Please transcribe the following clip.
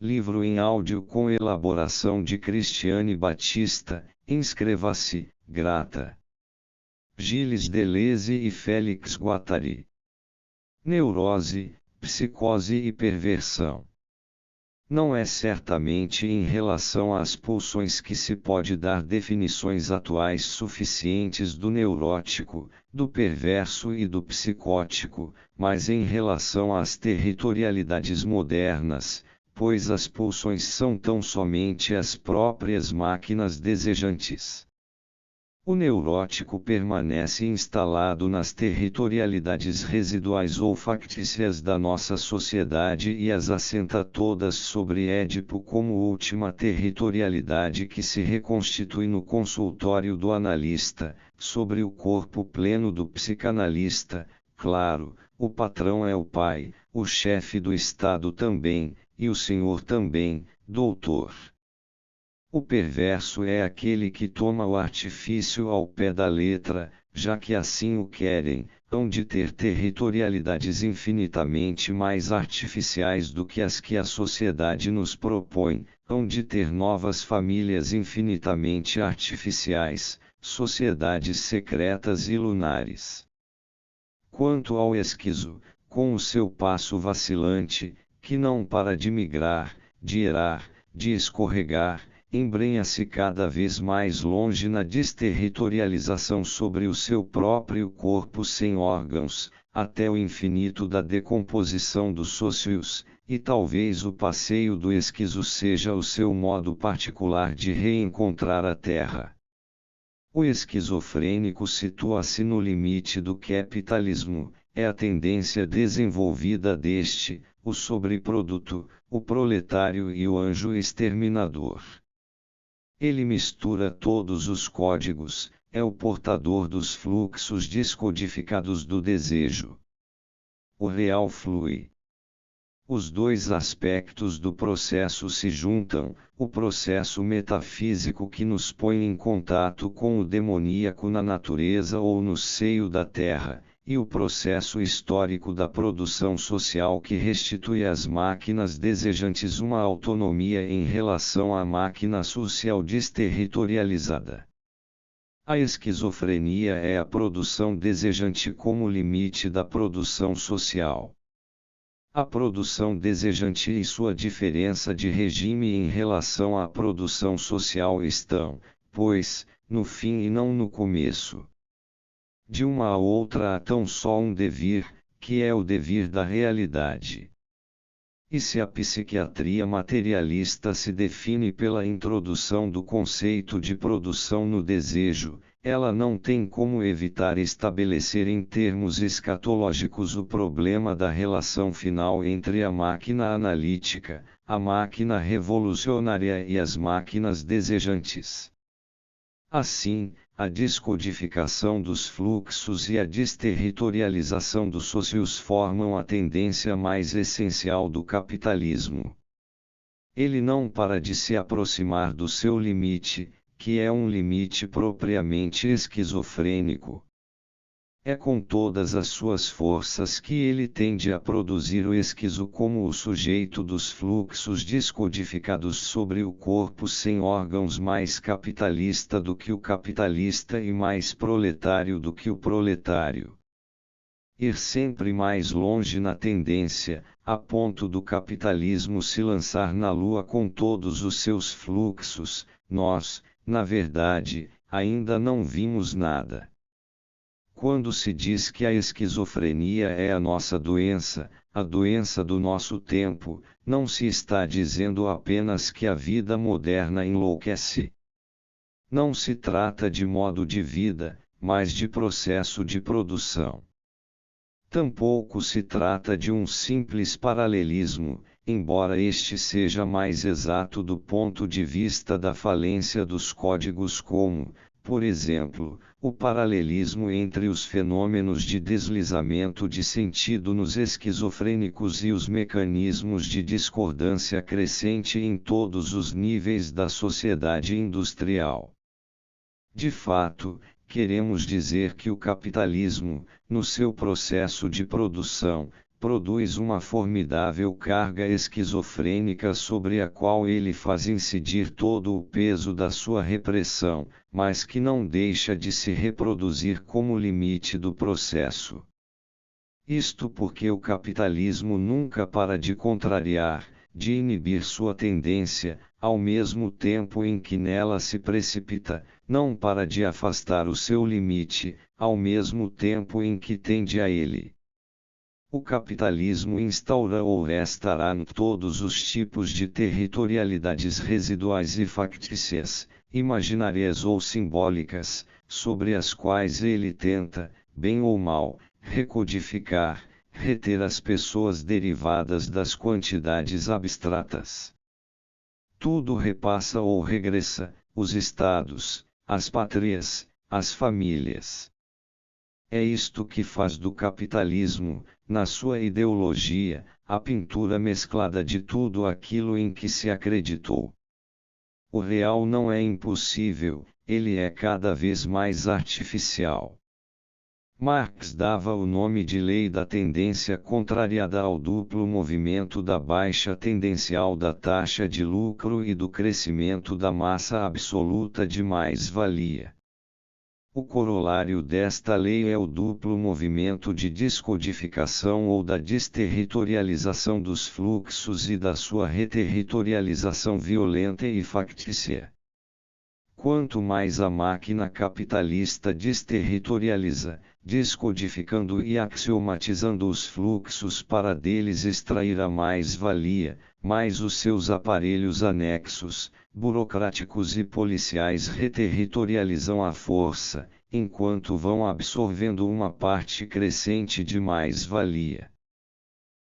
livro em áudio com elaboração de Cristiane Batista, inscreva-se, grata. Gilles Deleuze e Félix Guattari. Neurose, psicose e perversão. Não é certamente em relação às pulsões que se pode dar definições atuais suficientes do neurótico, do perverso e do psicótico, mas em relação às territorialidades modernas, pois as pulsões são tão somente as próprias máquinas desejantes. O neurótico permanece instalado nas territorialidades residuais ou factícias da nossa sociedade e as assenta todas sobre Édipo como última territorialidade que se reconstitui no consultório do analista, sobre o corpo pleno do psicanalista. Claro, o patrão é o pai, o chefe do Estado também, e o senhor também, doutor. O perverso é aquele que toma o artifício ao pé da letra, já que assim o querem, hão de ter territorialidades infinitamente mais artificiais do que as que a sociedade nos propõe, hão de ter novas famílias infinitamente artificiais, sociedades secretas e lunares. Quanto ao esquizo, com o seu passo vacilante, que não para de migrar, de irar, de escorregar, embrenha-se cada vez mais longe na desterritorialização sobre o seu próprio corpo sem órgãos, até o infinito da decomposição dos sócios, e talvez o passeio do esquizo seja o seu modo particular de reencontrar a terra. O esquizofrênico situa-se no limite do capitalismo, é a tendência desenvolvida deste, o sobreproduto, o proletário e o anjo exterminador. Ele mistura todos os códigos, é o portador dos fluxos descodificados do desejo. O real flui. Os dois aspectos do processo se juntam, o processo metafísico que nos põe em contato com o demoníaco na natureza ou no seio da terra, e o processo histórico da produção social que restitui às máquinas desejantes uma autonomia em relação à máquina social desterritorializada. A esquizofrenia é a produção desejante como limite da produção social. A produção desejante e sua diferença de regime em relação à produção social estão, pois, no fim e não no começo. De uma a outra há tão só um devir, que é o devir da realidade. E se a psiquiatria materialista se define pela introdução do conceito de produção no desejo, ela não tem como evitar estabelecer em termos escatológicos o problema da relação final entre a máquina analítica, a máquina revolucionária e as máquinas desejantes. Assim, a descodificação dos fluxos e a desterritorialização dos sócios formam a tendência mais essencial do capitalismo. Ele não para de se aproximar do seu limite, que é um limite propriamente esquizofrênico. É com todas as suas forças que ele tende a produzir o esquizo como o sujeito dos fluxos descodificados sobre o corpo sem órgãos, mais capitalista do que o capitalista e mais proletário do que o proletário. Ir sempre mais longe na tendência, a ponto do capitalismo se lançar na lua com todos os seus fluxos, nós, na verdade, ainda não vimos nada. Quando se diz que a esquizofrenia é a nossa doença, a doença do nosso tempo, não se está dizendo apenas que a vida moderna enlouquece. Não se trata de modo de vida, mas de processo de produção. Tampouco se trata de um simples paralelismo, embora este seja mais exato do ponto de vista da falência dos códigos como, por exemplo, o paralelismo entre os fenômenos de deslizamento de sentido nos esquizofrênicos e os mecanismos de discordância crescente em todos os níveis da sociedade industrial. De fato, queremos dizer que o capitalismo, no seu processo de produção, produz uma formidável carga esquizofrênica sobre a qual ele faz incidir todo o peso da sua repressão, mas que não deixa de se reproduzir como limite do processo. Isto porque o capitalismo nunca para de contrariar, de inibir sua tendência, ao mesmo tempo em que nela se precipita, não para de afastar o seu limite, ao mesmo tempo em que tende a ele. O capitalismo instaura ou restaurará todos os tipos de territorialidades residuais e factícias, imaginárias ou simbólicas, sobre as quais ele tenta, bem ou mal, recodificar, reter as pessoas derivadas das quantidades abstratas. Tudo repassa ou regressa, os estados, as pátrias, as famílias. É isto que faz do capitalismo, na sua ideologia, a pintura mesclada de tudo aquilo em que se acreditou. O real não é impossível, ele é cada vez mais artificial. Marx dava o nome de lei da tendência contrariada ao duplo movimento da baixa tendencial da taxa de lucro e do crescimento da massa absoluta de mais-valia. O corolário desta lei é o duplo movimento de descodificação ou da desterritorialização dos fluxos e da sua reterritorialização violenta e factícia. Quanto mais a máquina capitalista desterritorializa, descodificando e axiomatizando os fluxos para deles extrair a mais-valia, mais os seus aparelhos anexos, burocráticos e policiais reterritorializam a força, enquanto vão absorvendo uma parte crescente de mais-valia.